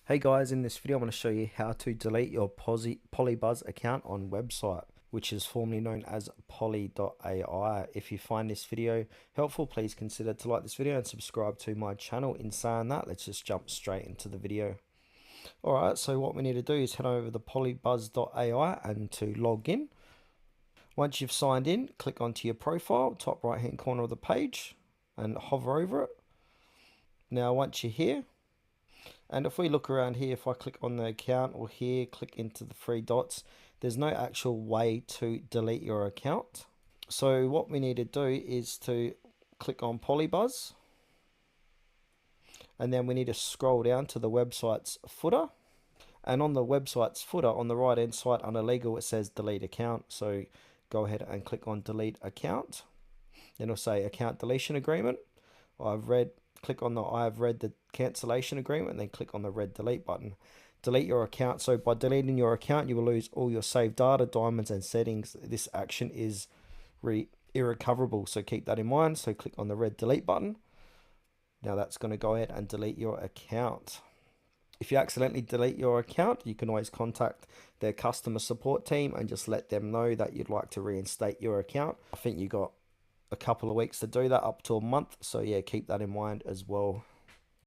Hey guys, in this video I'm going to show you how to delete your PolyBuzz account on website, which is formerly known as Poly.ai. If you find this video helpful, please consider to like this video and subscribe to my channel. In saying that, let's just jump straight into the video. Alright, so what we need to do is head over to PolyBuzz.ai and to log in. Once you've signed in, click onto your profile, top right hand corner of the page, and hover over it. Now once you're here, and if we look around here, if I click on the account or here, click into the three dots, there's no actual way to delete your account. So what we need to do is to click on PolyBuzz, and then we need to scroll down to the website's footer. And on the website's footer, on the right hand side under legal, it says delete account. So go ahead and click on delete account. Then it'll say account deletion agreement. Click on the I have read the cancellation agreement, and then click on the red delete button. Delete your account. So by deleting your account, you will lose all your saved data, diamonds, and settings. This action is irrecoverable, so keep that in mind. So click on the red delete button. Now that's going to go ahead and delete your account. If you accidentally delete your account, you can always contact their customer support team and just let them know that you'd like to reinstate your account. I think you got a couple of weeks to do that, up to a month, so yeah, keep that in mind as well.